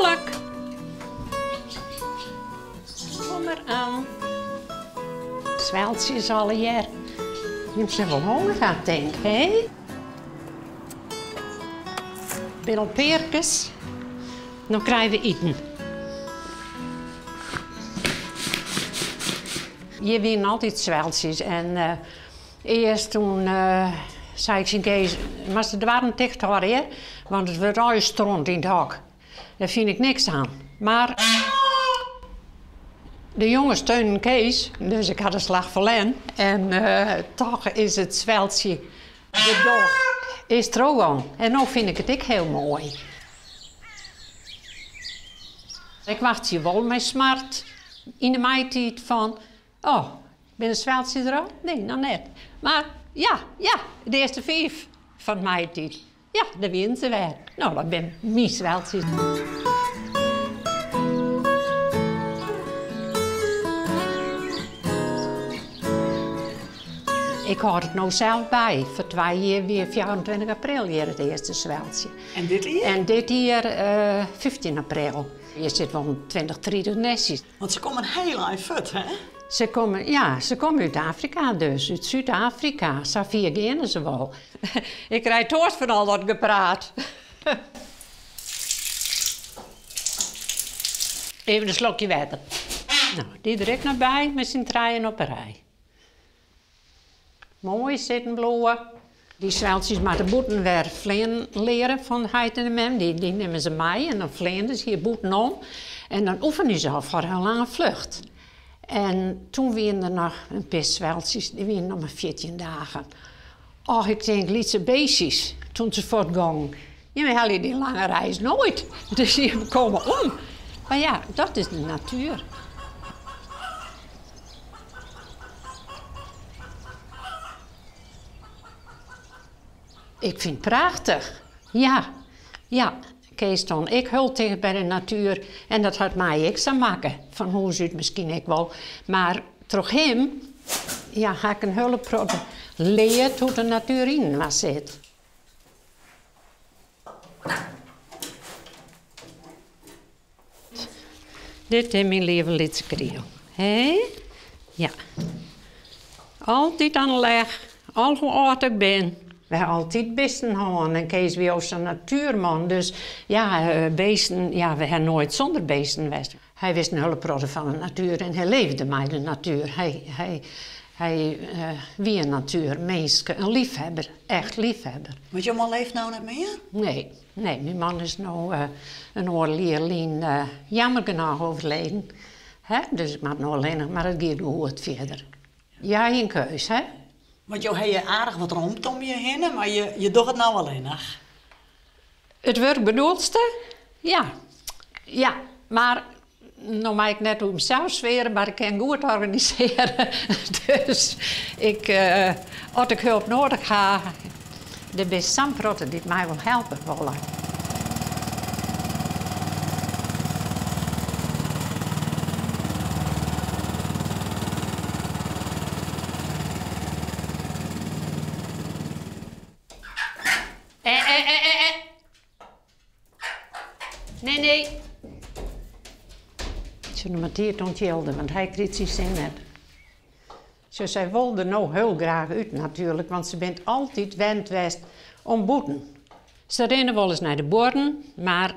wolk. Kom maar aan. Zweltjes al een jaar. Je hebt ze wel honger gehad, denk ik, hè? Bill peertjes. Dan krijgen we eten. Je wint altijd zweltjes. En eerst toen zei ik zijn Kees, maar ze waren dicht hoor, hè? Want het wordt al stront in het hok. Daar vind ik niks aan. Maar de jongens steunen Kees, dus ik had een slag verlen. En toch is het zweltje, de dag, is er ook aan. En nu vind ik het ook heel mooi. Ik wacht hier wel met smart in de meitijd van, oh, ben een zweltje er al? Nee, nog net. Maar ja, de eerste 5 van mijn tijd. Ja, daar winnen ze weer. Nou, dat ben mijn zweltjes. Ik houd het nou zelf bij. Voor 2 jaar weer 24 april hier het eerste zweltje. En dit hier? En dit hier 15 april. Je zit wel 20, 30 nestjes. Want ze komen heel eind voort, hè? Ze komen uit Afrika dus, uit Zuid-Afrika. Safia kennen ze wel. Ik krijg toort van al dat gepraat. Even een slokje water. Nou, die direct naar bij met z'n draaien op een rij. Mooi zitten bloeien. Die zweltjes maar de boeten weer vleen leren van Heid en de Mem. Die nemen ze mee en dan vleenden ze hier boeten om. En dan oefenen ze al voor een lange vlucht. En toen waren er nog een paar zweltjes, die waren nog maar 14 dagen. Och, ik denk, liet ze beestjes toen ze voortgingen. Ja, maar hadden die lange reis nooit. Dus die komen om. Maar ja, dat is de natuur. Ik vind het prachtig. Ja. Kees dan, ik hul tegen bij de natuur en dat had mij ik te maken. Van hoe ze het misschien ik wel. Maar toch hem, ja, ga ik een hulp leert hoe de natuur in was zit. Dit is mijn lievelingskriel. Hé? Ja. Altijd aan de leg, al hoe oud ik ben. We hebben altijd beesten gehad en Kees was een natuurman. Dus ja, beesten, ja, we hebben nooit zonder beesten geweest. Hij wist een hulpbron van de natuur en hij leefde met de natuur. Hij wie een natuurmensen, een liefhebber, echt liefhebber. Want je man leeft nou niet meer? Nee, mijn man is nou een oorleerling jammer genoeg overleden. Hè? Dus ik maak nog alleen nog maar het gaat goed verder. Ja, geen keus, hè? Want je hebt je aardig wat rond om je heen, maar je doet het nou alleen nog. Het werk bedoelste? Ja, maar nou mag ik net op mezelf zweren, maar ik kan goed organiseren. Dus als ik hulp nodig heb, er is Samprotten die mij wil helpen willen. Nee. Ze noemen het hier ontjelden, want hij kreeg zijn zin net. Dus zij wilde nou heel graag uit natuurlijk, want ze bent altijd wend geweest om boeten. Ze rennen wel eens naar de borden, maar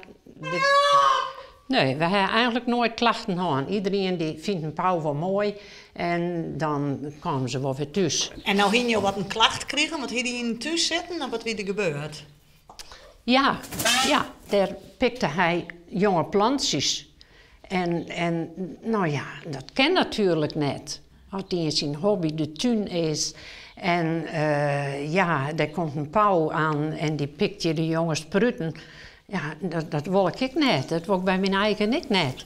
nee, we hebben eigenlijk nooit klachten gehad. Iedereen die vindt een pauw wel mooi en dan komen ze wel weer thuis. En nou ging je wat een klacht kregen, wat hier die in thuis zitten en wat weer er gebeurt? Ja, daar pikte hij jonge plantjes. En nou ja, dat ken natuurlijk net. Als die zijn hobby de tuin is. En ja, daar komt een pauw aan en die pikt je de jonge spruiten. Ja, dat wil ik net. Dat wil ik bij mijn eigen ik net.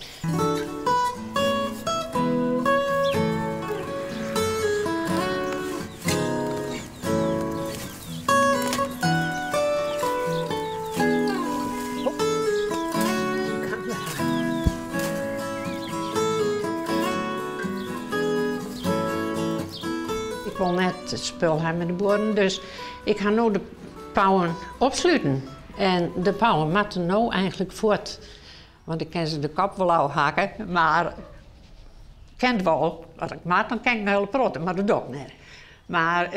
Ik wil net het spul hebben met de boeren, dus ik ga nu de pauwen opsluiten. En de pauwen moeten nou eigenlijk voort Want ik kan ze de kop wel afhakken, maar kent wel. Als ik maak, dan kan ik heel praten, maar dat doe ik niet. Maar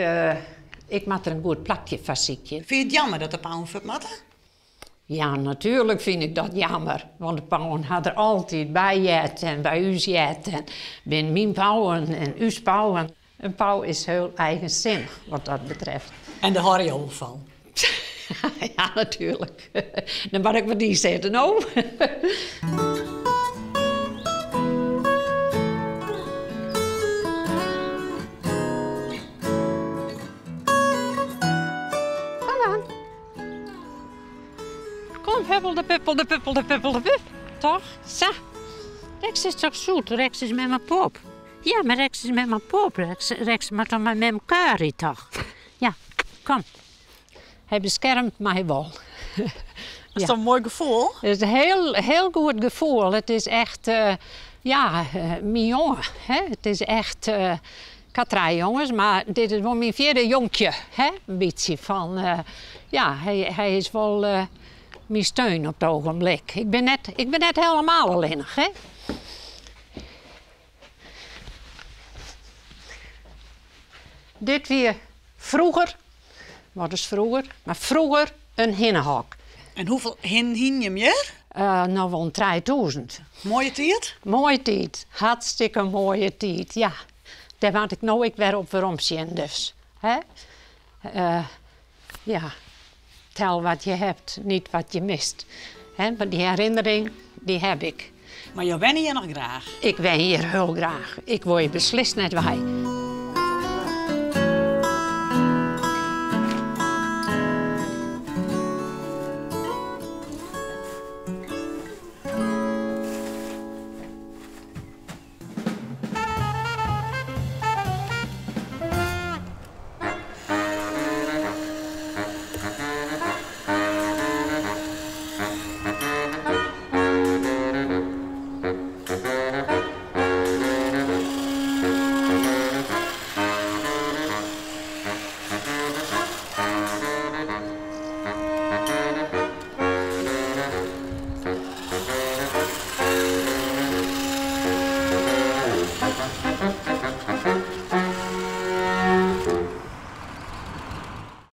ik maak er een goed plakje vastziekje. Vind je het jammer dat de pauwen vermatten? Ja, natuurlijk vind ik dat jammer. Want de pauwen had er altijd bij jet en bij u jet. En ben mijn pauwen en uw pauwen. Een pauw is heel eigenzinnig wat dat betreft. En daar hoor je al van. Ja, natuurlijk. Dan mag ik wat die zeggen, nou. Kom, huppel de puppel, de puppel, de puppel, de pup. Toch? Zo. Rex is toch zoet? Rex is met mijn pop. Ja, maar Rex is met mijn pop. Rex maar toch met mijn curry, toch? Ja, kom. Hij beschermt mij wel. Is dat een mooi gevoel? Het is een heel goed gevoel. Het is echt, mijn jongen. Hè? Het is echt, ik had 3 jongens, maar dit is wel mijn 4e jonkje. Hè? Een beetje van, hij is wel mijn steun op het ogenblik. Ik ben net helemaal alleenig, hè? Dit weer vroeger, wat is vroeger? Maar vroeger een hinnenhok. En hoeveel hien je meer? Nou wel een 3000. Mooie tijd? Mooie tijd, hartstikke mooie tijd, ja. Daar had ik nou ik weer op waarom zien dus. Hè? Tel wat je hebt, niet wat je mist. Hè? Maar die herinnering, die heb ik. Maar je wen je nog graag? Ik wen hier heel graag. Ik wil je beslist net wij.